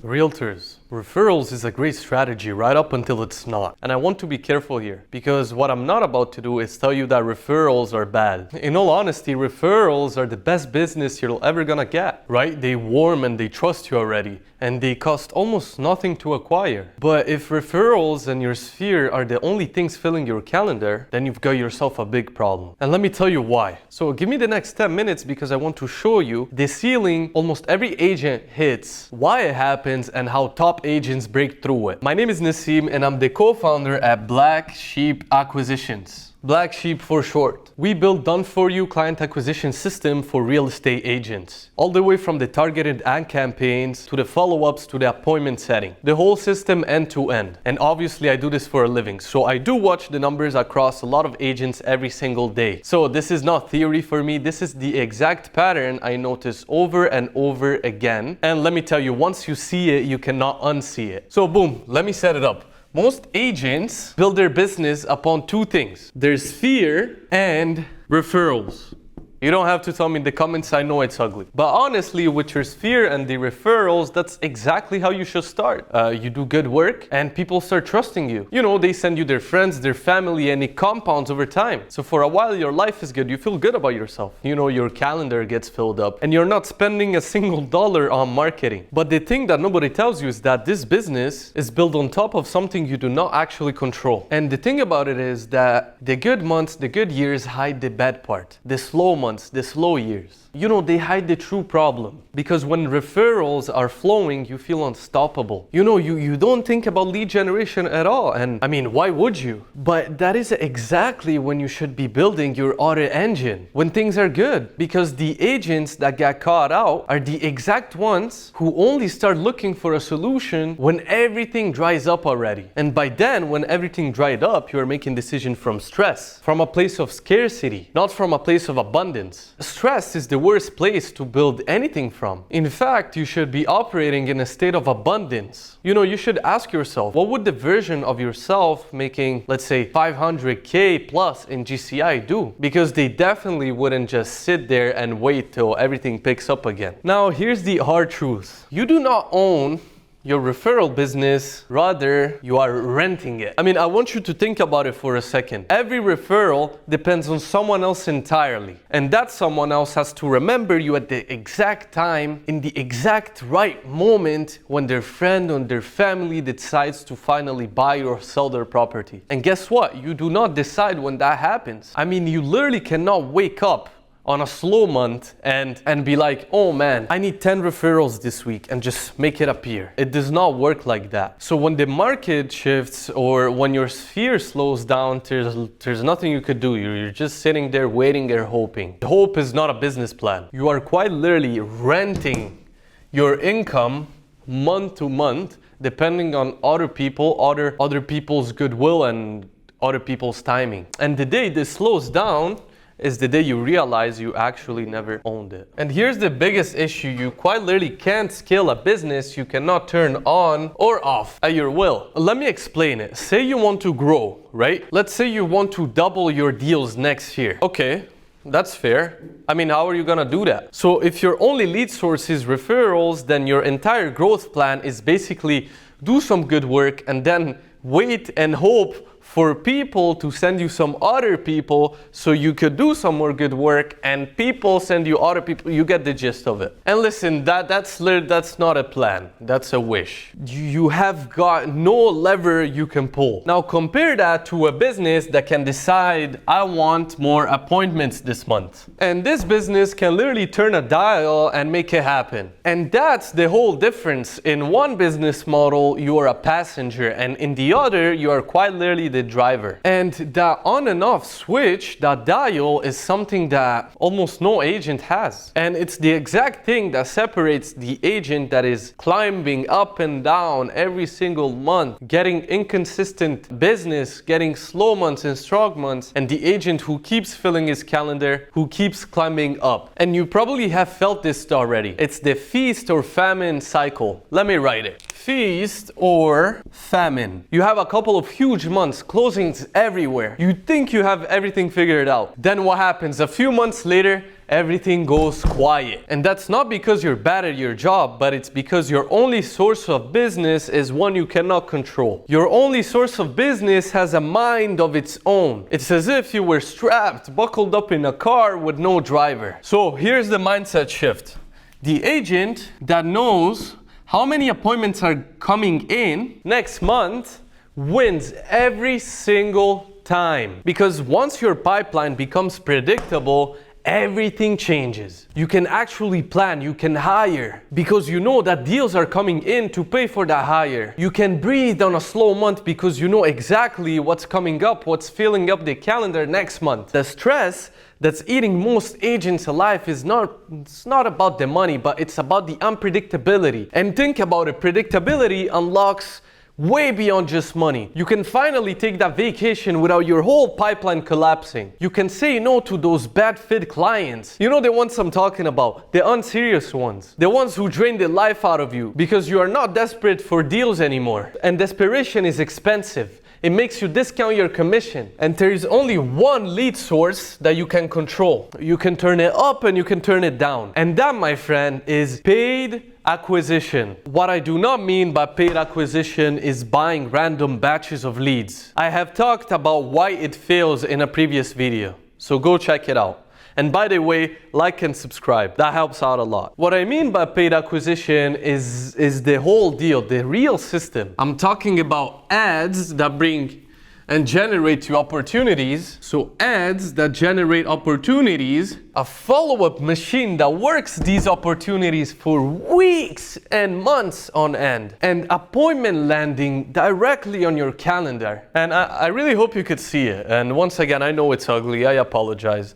Realtors. Referrals is a great strategy right up until it's not. And I want to be careful here because what I'm not about to do is tell you that referrals are bad. In all honesty, referrals are the best business you're ever gonna get, right? They warm and they trust you already and they cost almost nothing to acquire. But if referrals and your sphere are the only things filling your calendar, then you've got yourself a big problem. And let me tell you why. So give me the next 10 minutes because I want to show you the ceiling almost every agent hits, why it happens, and how top agents break through it. My name is Nassim and I'm the co-founder at Black Sheep Acquisitions. Black Sheep for short. We build done-for-you client acquisition system for real estate agents. All the way from the targeted ad campaigns to the follow-ups to the appointment setting. The whole system end to end. And obviously I do this for a living. So I do watch the numbers across a lot of agents every single day. So this is not theory for me. This is the exact pattern I notice over and over again. And let me tell you, once you see it, you cannot unsee it. So boom, let me set it up. Most agents build their business upon two things. There's fear and referrals. You don't have to tell me in the comments, I know it's ugly. But honestly, with your sphere and the referrals, that's exactly how you should start. You do good work and people start trusting you. You know, they send you their friends, their family, and it compounds over time. So for a while, your life is good. You feel good about yourself. You know, your calendar gets filled up and you're not spending a single dollar on marketing. But the thing that nobody tells you is that this business is built on top of something you do not actually control. And the thing about it is that the good months, the good years hide the bad part. The slow months, the slow years. You know, they hide the true problem. Because when referrals are flowing, you feel unstoppable. You know, you don't think about lead generation at all. And I mean, why would you? But that is exactly when you should be building your audit engine. When things are good. Because the agents that get caught out are the exact ones who only start looking for a solution when everything dries up already. And by then, when everything dried up, you are making decisions from stress. From a place of scarcity, not from a place of abundance. Stress is the worst place to build anything from. In fact, you should be operating in a state of abundance. You know, you should ask yourself, what would the version of yourself making, let's say, 500K plus in GCI do? Because they definitely wouldn't just sit there and wait till everything picks up again. Now, here's the hard truth. You do not own your referral business, rather you are renting it. I mean, I want you to think about it for a second. Every referral depends on someone else entirely. And that someone else has to remember you at the exact time, in the exact right moment when their friend or their family decides to finally buy or sell their property. And guess what? You do not decide when that happens. I mean, you literally cannot wake up on a slow month and be like, oh man, I need 10 referrals this week and just make it appear. It does not work like that. So when the market shifts or when your sphere slows down, there's nothing you could do. You're just sitting there waiting and hoping. Hope is not a business plan. You are quite literally renting your income month to month, depending on other people, other people's goodwill and other people's timing. And the day this slows down is the day you realize you actually never owned it. And here's the biggest issue. You quite literally can't scale a business you cannot turn on or off at your will. Let me explain it. Say you want to grow, right? Let's say you want to double your deals next year. Okay, that's fair. I mean, how are you gonna do that? So if your only lead source is referrals, then your entire growth plan is basically do some good work and then wait and hope for people to send you some other people so you could do some more good work and people send you other people. You get the gist of it. And listen, that's not a plan. That's a wish. You have got no lever you can pull. Now compare that to a business that can decide, I want more appointments this month. And this business can literally turn a dial and make it happen. And that's the whole difference. In one business model, you are a passenger, and in the other, you are quite literally the driver. And that on and off switch, that dial, is something that almost no agent has. And it's the exact thing that separates the agent that is climbing up and down every single month, getting inconsistent business, getting slow months and strong months, and the agent who keeps filling his calendar, who keeps climbing up. And you probably have felt this already. It's the feast or famine cycle. Let me write it. feast or famine. You have a couple of huge months, closings everywhere. You think you have everything figured out. Then what happens? A few months later, everything goes quiet. And that's not because you're bad at your job, but it's because your only source of business is one you cannot control. Your only source of business has a mind of its own. It's as if you were strapped, buckled up in a car with no driver. So here's the mindset shift. The agent that knows how many appointments are coming in next month wins every single time. Because once your pipeline becomes predictable, everything changes. You can actually plan, you can hire, because you know that deals are coming in to pay for that hire. You can breathe on a slow month because you know exactly what's coming up, what's filling up the calendar next month. The stress that's eating most agents alive is it's not about the money, but it's about the unpredictability. And think about it, predictability unlocks way beyond just money. You can finally take that vacation without your whole pipeline collapsing. You can say no to those bad fit clients. You know the ones I'm talking about, the unserious ones. The ones who drain the life out of you because you are not desperate for deals anymore. And desperation is expensive. It makes you discount your commission. And there is only one lead source that you can control. You can turn it up and you can turn it down. And that, my friend, is paid acquisition. What I do not mean by paid acquisition is buying random batches of leads. I have talked about why it fails in a previous video, so go check it out. And by the way, like and subscribe. That helps out a lot. What I mean by paid acquisition is the whole deal, the real system. I'm talking about ads that bring and generate you opportunities. So ads that generate opportunities, a follow-up machine that works these opportunities for weeks and months on end, and appointment landing directly on your calendar. And I really hope you could see it. And once again, I know it's ugly, I apologize.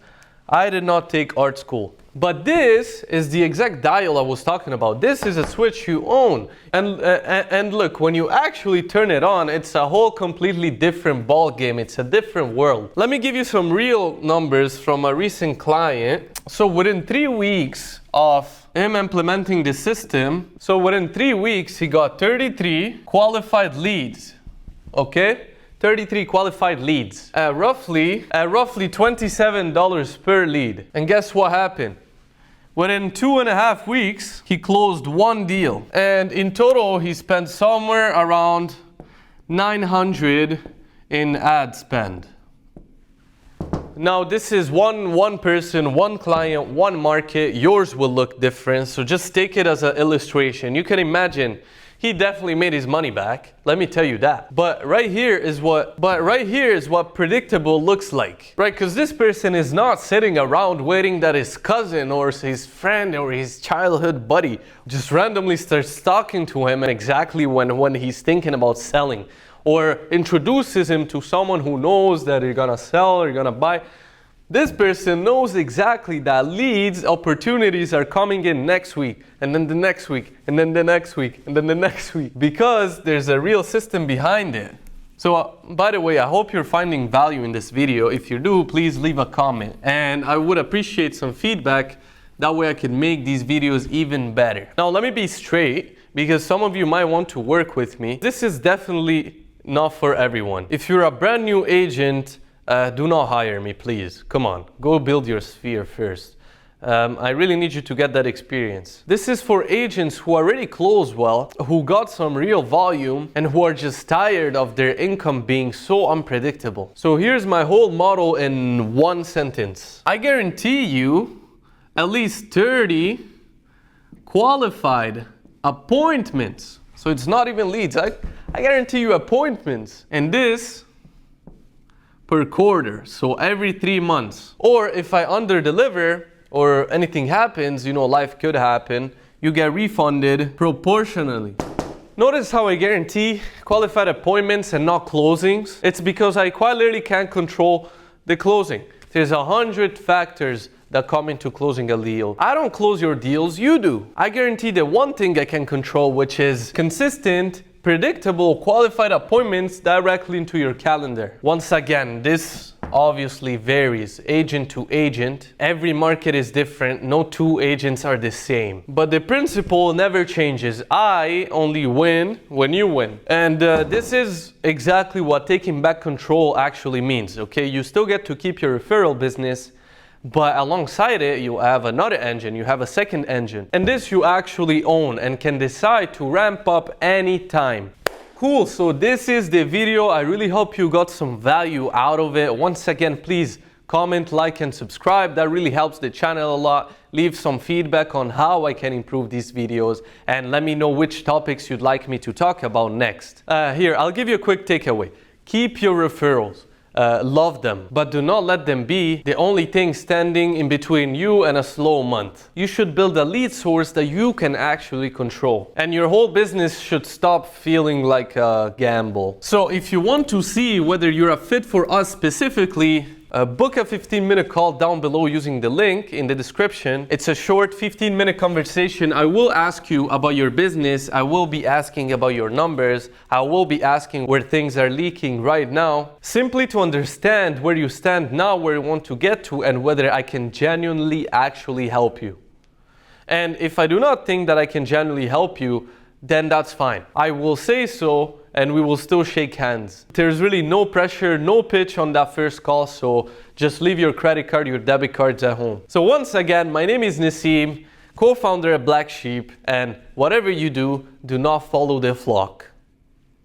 I did not take art school. But this is the exact dial I was talking about. This is a switch you own. And look, when you actually turn it on, it's a whole completely different ball game. It's a different world. Let me give you some real numbers from a recent client. So within 3 weeks of him implementing the system, so within 3 weeks, he got 33 qualified leads, okay? 33 qualified leads at roughly $27 per lead. And guess what happened? Within 2.5 weeks, he closed one deal. And in total, he spent somewhere around $900 in ad spend. Now, this is one person, one client, one market. Yours will look different. So just take it as an illustration. You can imagine he definitely made his money back. Let me tell you that. But right here is what predictable looks like, right? Because this person is not sitting around waiting that his cousin or his friend or his childhood buddy just randomly starts talking to him exactly when he's thinking about selling, or introduces him to someone who knows that you're gonna sell or you're gonna buy. This person knows exactly that leads, opportunities are coming in next week, and then the next week, and then the next week, and then the next week, because there's a real system behind it. So, by the way, I hope you're finding value in this video. If you do, please leave a comment, and I would appreciate some feedback. That way I can make these videos even better. Now, let me be straight, because some of you might want to work with me. This is definitely not for everyone. If you're a brand new agent, do not hire me, please. Come on, go build your sphere first. I really need you to get that experience. This is for agents who already close well, who got some real volume, and who are just tired of their income being so unpredictable. So here's my whole model in one sentence. I guarantee you at least 30 qualified appointments. So it's not even leads. I guarantee you appointments. And this per quarter, so every 3 months. Or if I under-deliver or anything happens, life could happen, you get refunded proportionally. Notice how I guarantee qualified appointments and not closings? It's because I quite literally can't control the closing. There's 100 factors that come into closing a deal. I don't close your deals, you do. I guarantee the one thing I can control, which is consistent, predictable, qualified appointments directly into your calendar. Once again, this obviously varies agent to agent. Every market is different. No two agents are the same. But the principle never changes. I only win when you win. And this is exactly what taking back control actually means, okay? You still get to keep your referral business, but alongside it, you have another engine, you have a second engine. And this you actually own and can decide to ramp up anytime. Cool, so this is the video. I really hope you got some value out of it. Once again, please comment, like, and subscribe. That really helps the channel a lot. Leave some feedback on how I can improve these videos and let me know which topics you'd like me to talk about next. Here, I'll give you a quick takeaway. Keep your referrals. Love them, but do not let them be the only thing standing in between you and a slow month. You should build a lead source that you can actually control, and your whole business should stop feeling like a gamble. So if you want to see whether you're a fit for us specifically, book a 15-minute call down below using the link in the description. It's a short 15-minute conversation. I will ask you about your business. I will be asking about your numbers. I will be asking where things are leaking right now, simply to understand where you stand now, where you want to get to, and whether I can genuinely actually help you. And if I do not think that I can genuinely help you, then that's fine. I will say so, and we will still shake hands. There's really no pressure, no pitch on that first call, so just leave your credit card, your debit cards at home. So once again, my name is Nassim, co-founder at Black Sheep, and whatever you do, do not follow the flock.